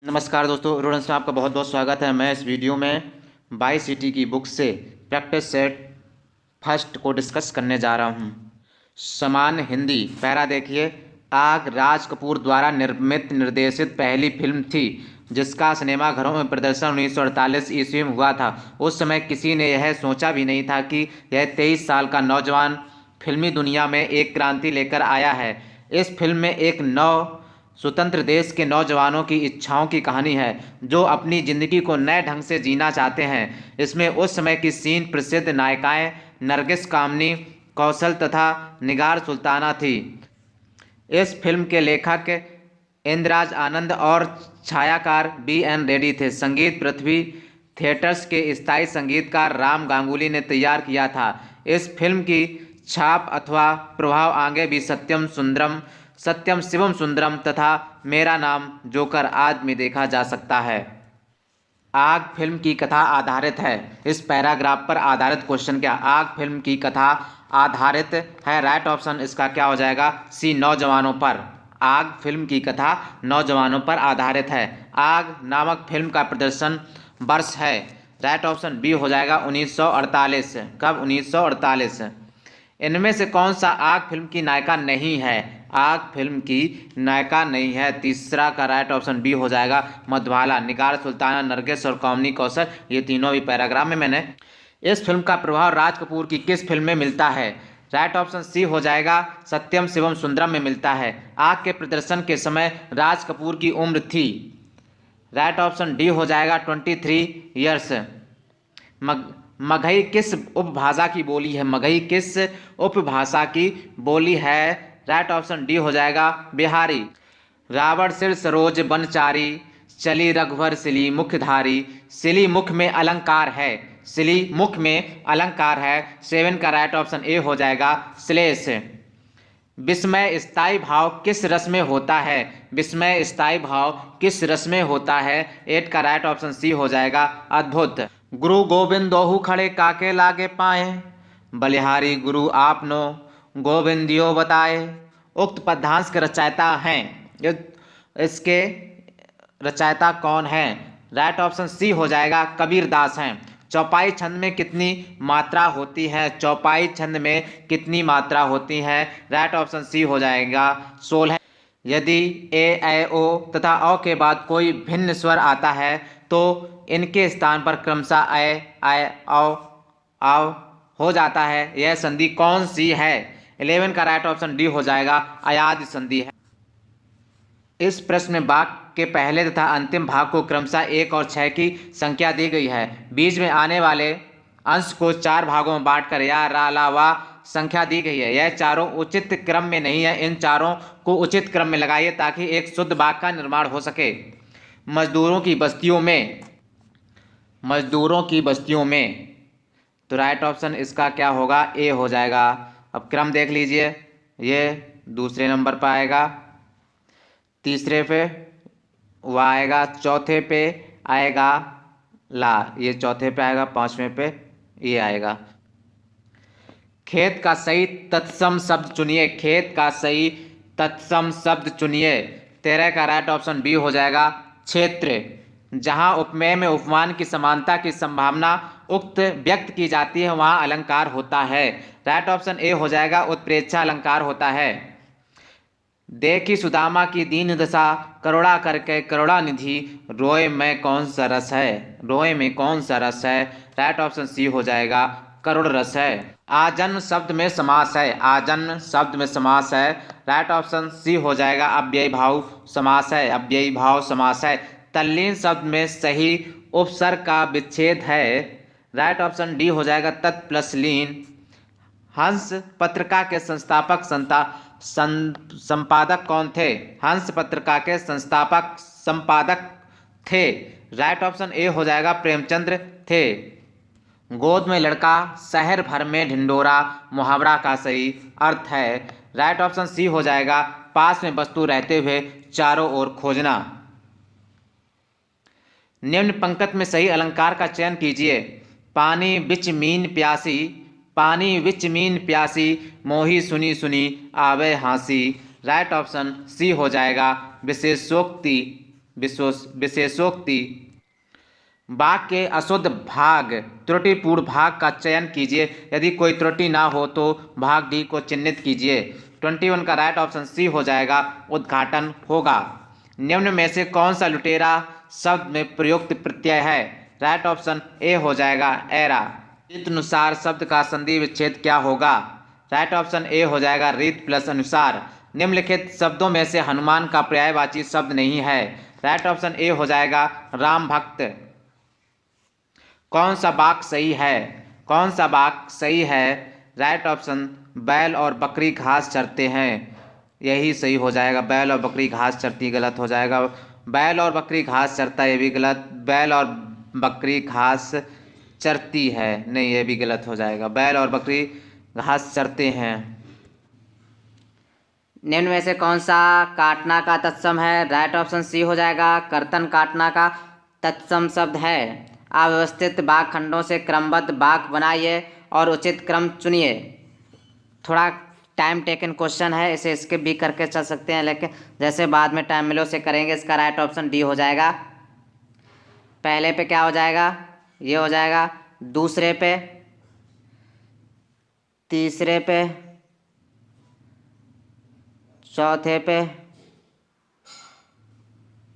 नमस्कार दोस्तों, रोडन्स में आपका बहुत बहुत स्वागत है। मैं इस वीडियो में बाई सिटी की बुक से प्रैक्टिस सेट फर्स्ट को डिस्कस करने जा रहा हूं। सामान्य हिंदी पैरा देखिए। आग राज कपूर द्वारा निर्मित निर्देशित पहली फिल्म थी जिसका सिनेमाघरों में प्रदर्शन 1948 ईस्वी में हुआ था। उस समय किसी ने यह सोचा भी नहीं था कि यह 23 साल का नौजवान फिल्मी दुनिया में एक क्रांति लेकर आया है। इस फिल्म में एक नव स्वतंत्र देश के नौजवानों की इच्छाओं की कहानी है जो अपनी ज़िंदगी को नए ढंग से जीना चाहते हैं। इसमें उस समय की सीन प्रसिद्ध नायिकाएं नरगिस कामनी, कौशल तथा निगार सुल्ताना थी। इस फिल्म के लेखक इंद्राज आनंद और छायाकार B.N. रेड्डी थे। संगीत पृथ्वी थिएटर्स के स्थायी संगीतकार राम गांगुली ने तैयार किया था। इस फिल्म की छाप अथवा प्रभाव आगे भी सत्यम शिवम सुंदरम तथा मेरा नाम जोकर आज में देखा जा सकता है। आग फिल्म की कथा आधारित है। इस पैराग्राफ पर आधारित क्वेश्चन क्या? आग फिल्म की कथा आधारित है। राइट ऑप्शन इसका क्या हो जाएगा? सी, नौजवानों पर। आग फिल्म की कथा नौजवानों पर आधारित है। आग नामक फिल्म का प्रदर्शन वर्ष है। राइट ऑप्शन बी हो जाएगा 1948। कब? 1948। इनमें से कौन सा आग फिल्म की नायिका नहीं है? आग फिल्म की नायिका नहीं है। तीसरा का राइट ऑप्शन बी हो जाएगा मधुबाला, निगार सुल्ताना, नरगिस और कामनी कौशल। ये तीनों भी पैराग्राफ में मैंने। इस फिल्म का प्रभाव राज कपूर की किस फिल्म में मिलता है? राइट ऑप्शन सी हो जाएगा सत्यम शिवम सुंदरम में मिलता है। आग के प्रदर्शन के समय राज कपूर की उम्र थी। राइट ऑप्शन डी हो जाएगा 23 ईयर्स। मगही किस उपभाषा की बोली है? मगही किस उपभाषा की बोली है? राइट ऑप्शन डी हो जाएगा बिहारी। रावण सिर सरोज बनचारी, चली रघुवर सिली मुखधारी। सिली मुख में अलंकार है। सिली मुख में अलंकार है। 7 का राइट ऑप्शन ए हो जाएगा श्लेष। विस्मय स्थायी भाव किस रस में होता है? विस्मय स्थायी भाव किस रस में होता है? 8 का राइट ऑप्शन सी हो जाएगा अद्भुत। गुरु गोविंद दोहु खड़े काके लागे पाए, बलिहारी गुरु आपनो गोविंदियो बताए। उक्त पद्यांश के रचयिता हैं। इसके रचयिता कौन हैं? राइट ऑप्शन सी हो जाएगा कबीरदास हैं। चौपाई छंद में कितनी मात्रा होती है? चौपाई छंद में कितनी मात्रा होती है? राइट ऑप्शन सी हो जाएगा 16। यदि ए ऐ ओ तथा औ के बाद कोई भिन्न स्वर आता है तो इनके स्थान पर क्रमशः ऐ ऐ औ आव हो जाता है। यह संधि कौन सी है? 11 का राइट ऑप्शन डी हो जाएगा अयाद संधि है। इस प्रश्न में वाक्य के पहले तथा अंतिम भाग को क्रमशः 1 और 6 की संख्या दी गई है। बीच में आने वाले अंश को 4 भागों में बांटकर या रा ला वा संख्या दी गई है। यह चारों उचित क्रम में नहीं है। इन चारों को उचित क्रम में लगाइए ताकि एक शुद्ध वाक्य का निर्माण हो सके। मजदूरों की बस्तियों में तो राइट ऑप्शन इसका क्या होगा? ए हो जाएगा। अब क्रम देख लीजिए। ये दूसरे नंबर पर आएगा, तीसरे पे वह आएगा, चौथे पे आएगा ला, ये चौथे पे आएगा, पांचवें पे ये आएगा। खेत का सही तत्सम शब्द चुनिए। खेत का सही तत्सम शब्द चुनिए। 13 का राइट ऑप्शन बी हो जाएगा क्षेत्र। जहां उपमेय में उपमान की समानता की संभावना उक्त व्यक्त की जाती है वहां अलंकार होता है। राइट ऑप्शन ए हो जाएगा उत्प्रेक्षा अलंकार होता है। देखी सुदामा की दीन दशा, करुणा करके करुणानिधि, रोए में कौन सा रस है? रोए में कौन सा रस है? राइट ऑप्शन सी हो जाएगा करुण रस है। आजन्म शब्द में समास है। आजन्म शब्द में समास है। राइट ऑप्शन सी हो जाएगा अव्ययी भाव समास है। अव्ययी भाव समास है। तल्लीन शब्द में सही उपसर्ग का विच्छेद है। राइट ऑप्शन डी हो जाएगा तत् प्लस लीन। हंस पत्रिका के संपादक कौन थे? हंस पत्रिका के संपादक थे। राइट ऑप्शन ए हो जाएगा प्रेमचंद्र थे। गोद में लड़का शहर भर में ढिंडोरा मुहावरा का सही अर्थ है। राइट ऑप्शन सी हो जाएगा पास में वस्तु रहते हुए चारों ओर खोजना। निम्न पंक्ति में सही अलंकार का चयन कीजिए। पानी बिच मीन प्यासी, पानी बिच मीन प्यासी, मोही सुनी सुनी आवे हाँसी। राइट ऑप्शन सी हो जाएगा विशेषोक्ति विशेषोक्ति। वाक्य के अशुद्ध भाग त्रुटिपूर्ण भाग का चयन कीजिए। यदि कोई त्रुटि ना हो तो भाग डी को चिन्हित कीजिए। 21 का राइट ऑप्शन सी हो जाएगा, उद्घाटन होगा। निम्न में से कौन सा लुटेरा शब्द में प्रयुक्त प्रत्यय है? राइट ऑप्शन ए हो जाएगा, एरा। अनुसार शब्द का संधि विच्छेद क्या होगा? राइट ऑप्शन ए हो जाएगा, रीत प्लस अनुसार। निम्नलिखित शब्दों में से हनुमान का पर्यायवाची शब्द नहीं है। राइट ऑप्शन ए हो जाएगा, राम भक्त। कौन सा वाक्य सही है? कौन सा वाक्य सही है? राइट ऑप्शन, बैल और बकरी घास चरते हैं, यही सही हो जाएगा। बैल और बकरी घास चरती गलत हो जाएगा। बैल और बकरी घास चरता है, ये भी गलत। बैल और बकरी घास चरती है, नहीं, ये भी गलत हो जाएगा। बैल और बकरी घास चरते हैं। निम्न में से कौन सा काटना का तत्सम है? राइट ऑप्शन सी हो जाएगा, कर्तन काटना का तत्सम शब्द है। अव्यवस्थित वाक्य खंडों से क्रमबद्ध वाक्य बनाइए और उचित क्रम चुनिए। थोड़ा टाइम टेकन क्वेश्चन है, इसे स्किप भी करके चल सकते हैं, लेकिन जैसे बाद में टाइम मिले उसे करेंगे। इसका राइट ऑप्शन डी हो जाएगा। पहले पे क्या हो जाएगा? ये हो जाएगा। दूसरे पे, तीसरे पे, चौथे पे,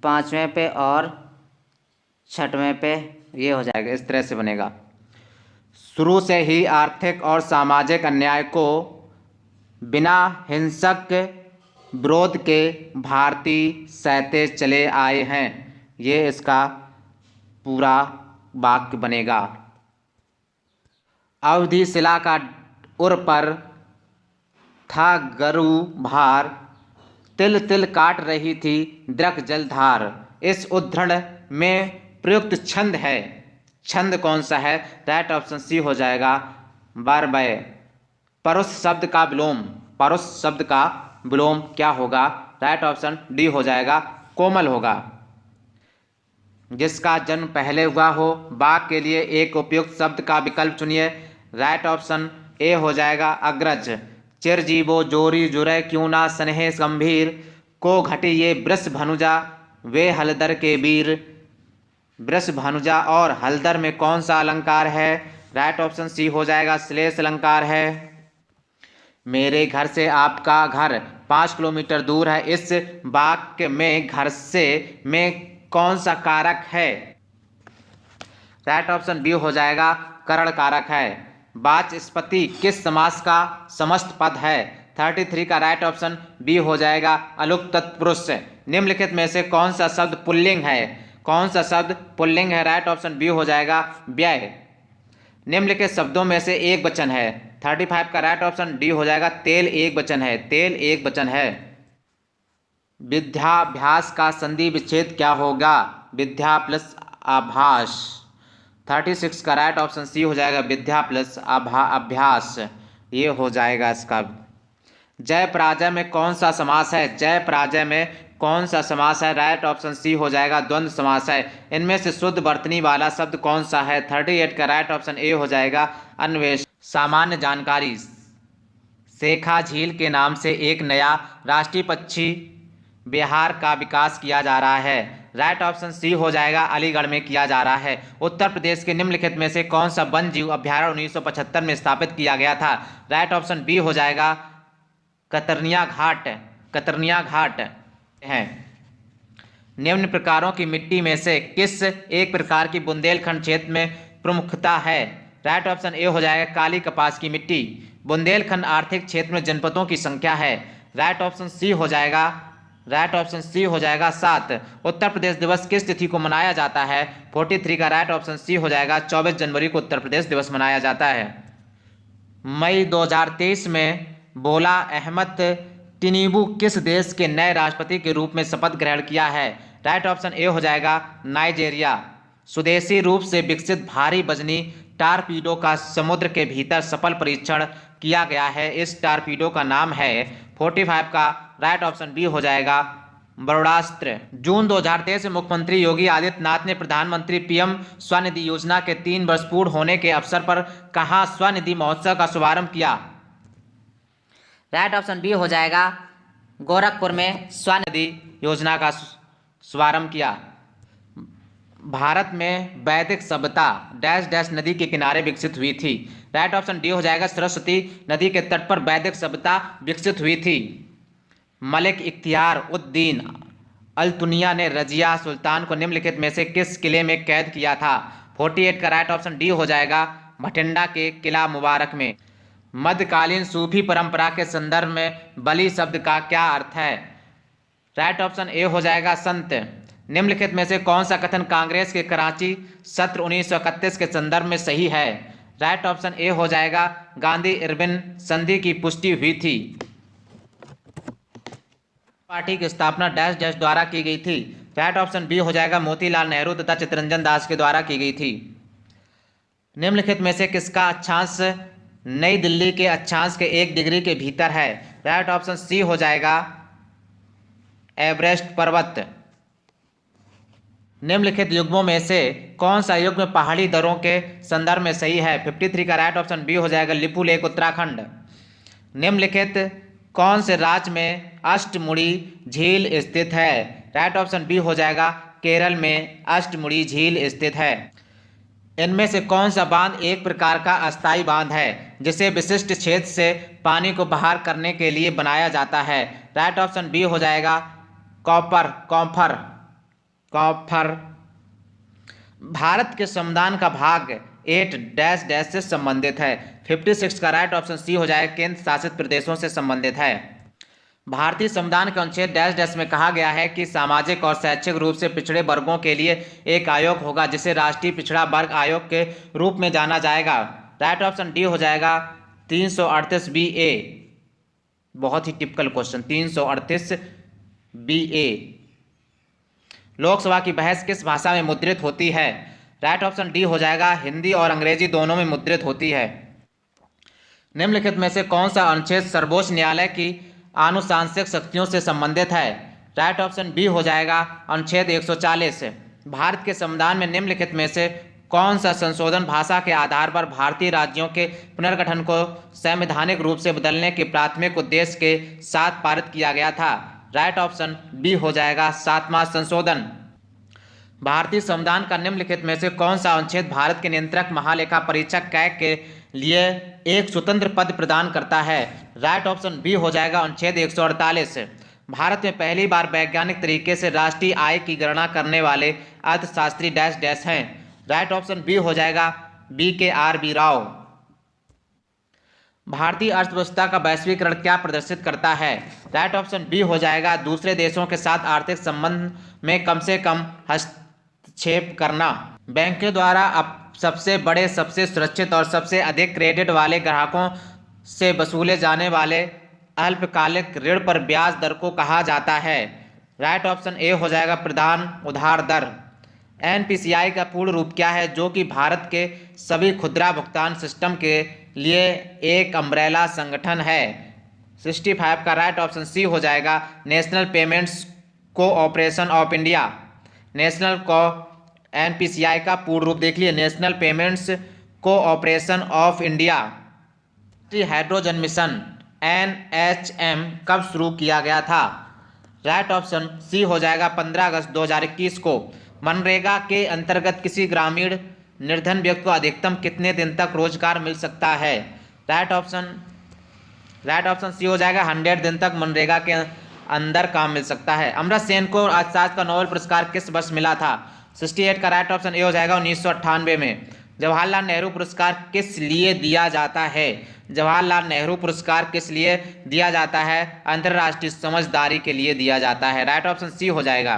पांचवें पे और छठवें पे, ये हो जाएगा। इस तरह से बनेगा। शुरू से ही आर्थिक और सामाजिक अन्याय को बिना हिंसक विरोध के भारतीय सहते चले आए हैं, ये इसका पूरा वाक्य बनेगा। अवधि शिला का उर पर था गरु भार, तिल तिल काट रही थी द्रक जलधार। इस उद्धरण में प्रयुक्त छंद है, छंद कौन सा है? राइट ऑप्शन सी हो जाएगा, बारबय। परुष शब्द का विलोम, परुष शब्द का विलोम क्या होगा? राइट ऑप्शन डी हो जाएगा, कोमल होगा। जिसका जन्म पहले हुआ हो, वाक्य के लिए एक उपयुक्त शब्द का विकल्प चुनिए। राइट ऑप्शन ए हो जाएगा, अग्रज। चिरजीवो जोरी जुरै क्यों ना स्नेह गंभीर, को घटी ये वृष भनुजा वे हलदर के वीर। वृष भनुजा और हलदर में कौन सा अलंकार है? राइट ऑप्शन सी हो जाएगा, श्लेष अलंकार है। मेरे घर से आपका घर 5 किलोमीटर दूर है। इस वाक्य में घर से में कौन सा कारक है? राइट ऑप्शन बी हो जाएगा, करण कारक है। वाचस्पति किस समास का समस्त पद है? 33 का राइट ऑप्शन बी हो जाएगा, अलुक तत्पुरुष। निम्नलिखित में से कौन सा शब्द पुल्लिंग है? कौन सा शब्द पुल्लिंग है? राइट ऑप्शन बी हो जाएगा, व्यय। निम्नलिखित शब्दों में से एक वचन है। 35 का राइट ऑप्शन डी हो जाएगा, तेल एक वचन है, तेल एक वचन है। विद्याभ्यास का संधि विच्छेद क्या होगा? विद्या प्लस आभास। 36 का राइट ऑप्शन सी हो जाएगा, विद्या प्लस अभ्यास, ये हो जाएगा इसका। जय पराजय में कौन सा समास है? जय पराजय में कौन सा समास है? राइट ऑप्शन सी हो जाएगा, द्वंद्व समास है। इनमें से शुद्ध वर्तनी वाला शब्द कौन सा है? 38 का राइट ऑप्शन ए हो जाएगा, अन्वेष। सामान्य जानकारी, शेखा झील के नाम से एक नया राष्ट्रीय पक्षी बिहार का विकास किया जा रहा है। राइट ऑप्शन सी हो जाएगा, अलीगढ़ में किया जा रहा है। उत्तर प्रदेश के निम्नलिखित में से कौन सा वन जीव अभ्यारण्य 1975 में स्थापित किया गया था? राइट ऑप्शन बी हो जाएगा, कतरनिया घाट। कतरनिया घाट है। निम्न प्रकारों की मिट्टी में से किस एक प्रकार की बुंदेलखंड क्षेत्र में प्रमुखता है? राइट ऑप्शन ए हो जाएगा, काली कपास की मिट्टी। बुंदेलखंड आर्थिक क्षेत्र में जनपदों की संख्या है। राइट ऑप्शन सी हो जाएगा, राइट ऑप्शन सी हो जाएगा 7। उत्तर प्रदेश दिवस किस तिथि को मनाया जाता है? 43 का राइट ऑप्शन सी हो जाएगा, 24 जनवरी को उत्तर प्रदेश दिवस मनाया जाता है। मई 2023 में बोला अहमद टिनिबू किस देश के नए राष्ट्रपति के रूप में शपथ ग्रहण किया है? राइट ऑप्शन ए हो जाएगा, नाइजेरिया। स्वदेशी रूप से विकसित भारी वजनी टारपीडो का समुद्र के भीतर सफल परीक्षण किया गया है। इस टारपीडो का नाम है 45 का राइट ऑप्शन बी हो जाएगा, बरोडास्त्र। जून 2023 में मुख्यमंत्री योगी आदित्यनाथ ने प्रधानमंत्री पीएम स्वनिधि योजना के 3 वर्ष पूर्ण होने के अवसर पर कहां स्वनिधि महोत्सव का शुभारंभ किया? राइट ऑप्शन बी हो जाएगा, गोरखपुर में स्वनिधि योजना का शुभारंभ किया? भारत में वैदिक सभ्यता डैश डैश नदी के किनारे विकसित हुई थी? राइट ऑप्शन डी हो जाएगा सरस्वती नदी के तट पर वैदिक सभ्यता विकसित हुई थी। मलिक इख्तियार उद्दीन अल-तुनिया ने रजिया सुल्तान को निम्नलिखित में से किस किले में कैद किया था? 48 का राइट ऑप्शन डी हो जाएगा भटिंडा के किला मुबारक में। मध्यकालीन सूफी परंपरा के संदर्भ में बलि शब्द का क्या अर्थ है? राइट ऑप्शन ए हो जाएगा संत। निम्नलिखित में से कौन सा कथन कांग्रेस के कराची सत्र 1931 के संदर्भ में सही है? राइट ऑप्शन ए हो जाएगा गांधी इरविन संधि की पुष्टि हुई थी। पार्टी की स्थापना डैश डैश द्वारा की गई थी? राइट ऑप्शन बी हो जाएगा मोतीलाल नेहरू तथा चित्तरंजन दास के द्वारा की गई थी। निम्नलिखित में से किसका अक्षांश नई दिल्ली के अक्षांश के 1 डिग्री के भीतर है? राइट ऑप्शन सी हो जाएगा एवरेस्ट पर्वत। निम्नलिखित युग्मों में से कौन सा युग्म पहाड़ी दरों के संदर्भ में सही है? 53 का राइट ऑप्शन बी हो जाएगा लिपू लेक उत्तराखंड। निम्नलिखित कौन से राज्य में अष्टमुड़ी झील स्थित है? राइट ऑप्शन बी हो जाएगा केरल में अष्टमुड़ी झील स्थित है। इनमें से कौन सा बांध एक प्रकार का अस्थायी बांध है जिसे विशिष्ट क्षेत्र से पानी को बाहर करने के लिए बनाया जाता है? राइट ऑप्शन बी हो जाएगा कॉपर। भारत के संविधान का भाग 8 डैश डैश से संबंधित है? 56 का राइट ऑप्शन सी हो जाएगा केंद्र शासित प्रदेशों से संबंधित है। भारतीय संविधान के अनुच्छेद डैश डैश में कहा गया है कि सामाजिक और शैक्षिक रूप से पिछड़े वर्गों के लिए एक आयोग होगा जिसे राष्ट्रीय पिछड़ा वर्ग आयोग के रूप में जाना जाएगा। राइट ऑप्शन डी हो जाएगा 338 BA। बहुत ही टिपिकल क्वेश्चन 338 BA। लोकसभा की बहस किस भाषा में मुद्रित होती है? राइट ऑप्शन डी हो जाएगा हिंदी और अंग्रेजी दोनों में मुद्रित होती है। निम्नलिखित में से कौन सा अनुच्छेद सर्वोच्च न्यायालय की आनुशासनिक शक्तियों से संबंधित है? राइट ऑप्शन बी हो जाएगा अनुच्छेद 140। भारत के संविधान में निम्नलिखित में से कौन सा संशोधन भाषा के आधार पर भारतीय राज्यों के पुनर्गठन को संवैधानिक रूप से बदलने के प्राथमिक उद्देश्य के साथ पारित किया गया था? राइट ऑप्शन बी हो जाएगा 7वां संशोधन। भारतीय संविधान का निम्नलिखित में से कौन सा अनुच्छेद भारत के नियंत्रक महालेखा परीक्षक कैग के लिए एक स्वतंत्र पद प्रदान करता है? राइट ऑप्शन बी हो जाएगा अनुच्छेद 148। भारत में पहली बार वैज्ञानिक तरीके से राष्ट्रीय आय की गणना करने वाले अर्थशास्त्री डैश डैश हैं? राइट ऑप्शन बी हो जाएगा BKRB राव। भारतीय अर्थव्यवस्था का वैश्वीकरण क्या प्रदर्शित करता है? राइट ऑप्शन बी हो जाएगा दूसरे देशों के साथ आर्थिक संबंध में कम से कम हस्तक्षेप करना। बैंकों द्वारा अब सबसे बड़े, सबसे सुरक्षित और सबसे अधिक क्रेडिट वाले ग्राहकों से वसूले जाने वाले अल्पकालिक ऋण पर ब्याज दर को कहा जाता है? राइट ऑप्शन ए हो जाएगा प्रधान उधार दर। NPCI का पूर्ण रूप क्या है जो कि भारत के सभी खुदरा भुगतान सिस्टम के लिए एक अम्ब्रेला संगठन है? 65 का राइट ऑप्शन सी हो जाएगा national payments cooperation of India. NPCI का पूर्ण रूप देख लिए national payments cooperation of India. Hydrogen mission NHM कब शुरू किया गया था? राइट ऑप्शन सी हो जाएगा 15 अगस्त 2021 को। मनरेगा के अंतर्गत किसी ग्रामीण निर्धन व्यक्ति को अधिकतम कितने दिन तक रोजगार मिल सकता है? राइट ऑप्शन सी हो जाएगा 100 दिन तक मनरेगा के अंदर काम मिल सकता है। अमर्त्य सेन को अर्थशास्त्र का नोबेल पुरस्कार किस वर्ष मिला था? 68 का राइट ऑप्शन ए हो जाएगा 1998 में। जवाहरलाल नेहरू पुरस्कार किस लिए दिया जाता है? जवाहरलाल नेहरू पुरस्कार किस लिए दिया जाता है? अंतर्राष्ट्रीय समझदारी के लिए दिया जाता है। राइट ऑप्शन सी हो जाएगा।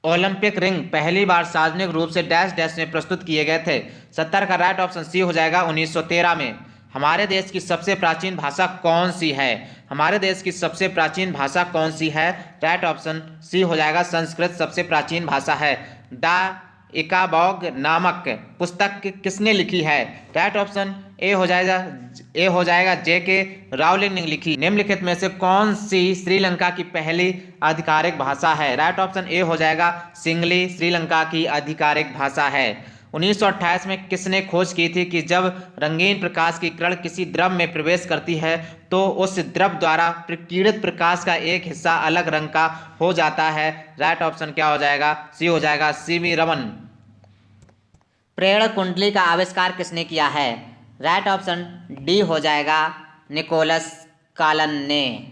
ओलंपिक रिंग पहली बार सार्वजनिक रूप से डैश डैश में प्रस्तुत किए गए थे? 70 का राइट ऑप्शन सी हो जाएगा 1913 में। हमारे देश की सबसे प्राचीन भाषा कौन सी है? हमारे देश की सबसे प्राचीन भाषा कौन सी है? राइट ऑप्शन सी हो जाएगा संस्कृत सबसे प्राचीन भाषा है। द इकाबॉग नामक पुस्तक किसने लिखी है? राइट ऑप्शन ए हो जाएगा JK रावलिंग ने लिखी। निम्नलिखित में से कौन सी श्रीलंका की पहली आधिकारिक भाषा है? राइट ऑप्शन ए हो जाएगा सिंगली श्रीलंका की आधिकारिक भाषा है। 1928 में किसने खोज की थी कि जब रंगीन प्रकाश की किरण किसी द्रव में प्रवेश करती है तो उस द्रव द्वारा प्रकीर्णित प्रकाश का एक हिस्सा अलग रंग का हो जाता है। राइट ऑप्शन क्या हो जाएगा? सी हो जाएगा, सीवी रमन। प्रेरण कुंडली का आविष्कार किसने किया है? राइट ऑप्शन डी हो जाएगा, निकोलस कॉलन ने।